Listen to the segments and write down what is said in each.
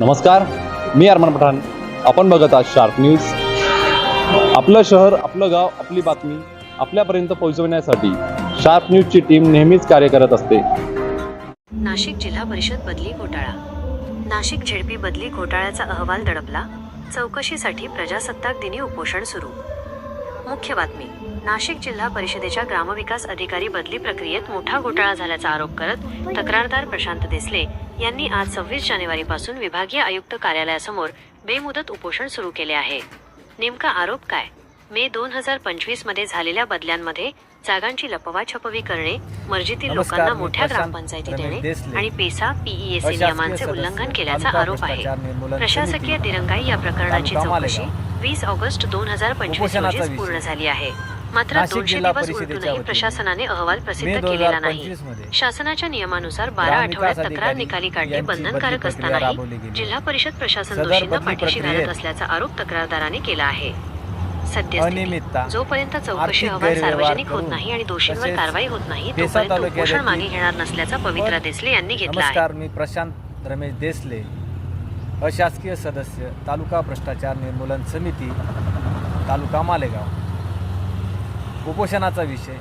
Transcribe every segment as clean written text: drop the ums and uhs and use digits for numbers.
नमस्कार, मी अरमान पठाण. आपण बघत आहात शार्प न्यूज. आपलं शहर, आपलं गाव, आपली बातमी आपल्यापर्यंत पोहोचवण्यासाठी शार्प न्यूजची टीम नेहमीच कार्य करत असते. नाशिक जिल्हा परिषद बदली घोटाळा. नाशिक झेडपी बदली घोटाळ्याचा अहवाल दडपला. चौकशीसाठी प्रजासत्ताक दिनी उपोषण सुरू. मुख्य बातमी. नाशिक जिल्हा परिषदेच्या ग्रामविकास अधिकारी बदली प्रक्रियेत मोठा घोटाळा झाल्याचा आरोप करत तक्रारदार प्रशांत देसले यांनी आज 26 जानेवारीपासून विभागीय आयुक्त कार्यालयासमोर बेमुदत उपोषण सुरू केले आहे. नेमका आरोप काय? मे 2025 मध्ये झालेल्या बदल्यांमध्ये जागांची लपवाछपवी करणे, मर्जीतील लोकांना मोठ्या ग्रामपंचायती देणे आणि पेसा पीईएसी नियमांचे उल्लंघन केल्याचा आरोप आहे. प्रशासकीय दिरंगाई या प्रकरणाची चौकशी 20 ऑगस्ट 2025 रोजीच पूर्ण झाली आहे. मात्र 200 दिवस उलटूनही प्रशासनाने अहवाल प्रसिद्ध केलेला नाही. शासनाच्या नियमानुसार 12 आठवड्यात तक्रार निकाली काढणे बंधनकारक असतानाही जिल्हा परिषद प्रशासन दोषींना पाठीशी घालत असल्याचा आरोप तक्रारदाराने केला आहे. सद्यस्थिती. जोपर्यंत चौकशी अहवाल सार्वजनिक होत नाही आणि दोषींवर कारवाई होत नाही तोपर्यंत उपोषण मागे घेणार नसल्याचा पवित्रा देसले यांनी घेतला आहे. नमस्कार, मी प्रशांत रमेश देसले, अशासकीय सदस्य, तालुका भ्रष्टाचार निर्मूलन समिती, तालुका मालेगाव. उपोषणाचा विषय: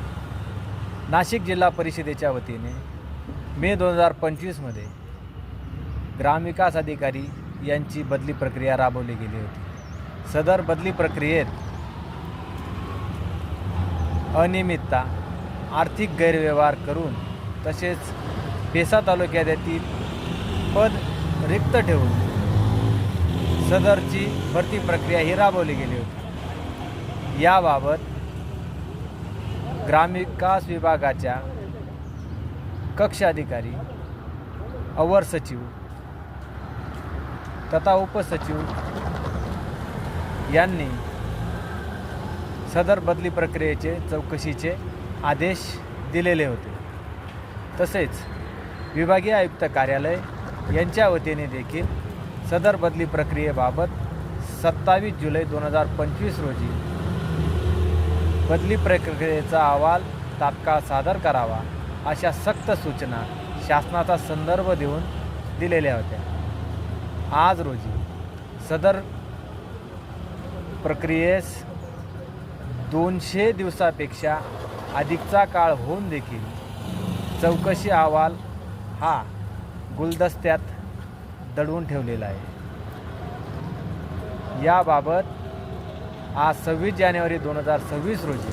नाशिक जिल्हा परिषदेच्या वतीने मे 2025 मध्ये ग्रामविकास अधिकारी यांची बदली प्रक्रिया राबवली गेली होती. सदर बदली प्रक्रियेत अनियमितता, आर्थिक गैरव्यवहार करून तसेच पेसा तालुक्यातील पद रिक्त ठेवून सदरची भरती प्रक्रिया ही राबवली गेली होती. याबाबत ग्रामविकास विभागाच्या कक्ष अधिकारी, अवर सचिव तथा उपसचिव यांनी सदर बदली प्रक्रियेचे चौकशीचे आदेश दिलेले होते. तसेच विभागीय आयुक्त कार्यालय यांच्या वतीने देखील सदर बदली प्रक्रियेबाबत 27 जुलै 2025 रोजी बदली प्रक्रियेचा अहवाल तात्काळ सादर करावा अशा सक्त सूचना शासनाचा संदर्भ देऊन दिलेल्या होत्या. आज रोजी सदर प्रक्रियेस 200 दिवसापेक्षा अधिकचा काळ होऊन देखील चौकशी अहवाल हा गुलदस्त्यात दडवून ठेवलेला आहे. याबाबत आज 26 जानेवारी 2026 रोजी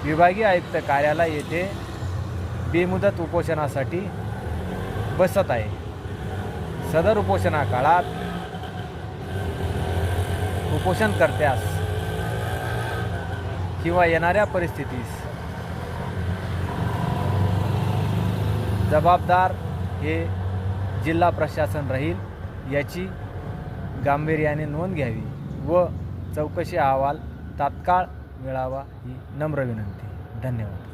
विभागीय आयुक्त कार्यालय येथे बेमुदत उपोषणासाठी बसत आहे. सदर उपोषणा काळात उपोषणकर्त्यास किंवा येणाऱ्या परिस्थितीस जबाबदार हे जिल्हा प्रशासन राहील याची गांभीर्याने नोंद घ्यावी व चौकशी अहवाल तात्काळ मिळावा ही नम्र विनंती. धन्यवाद.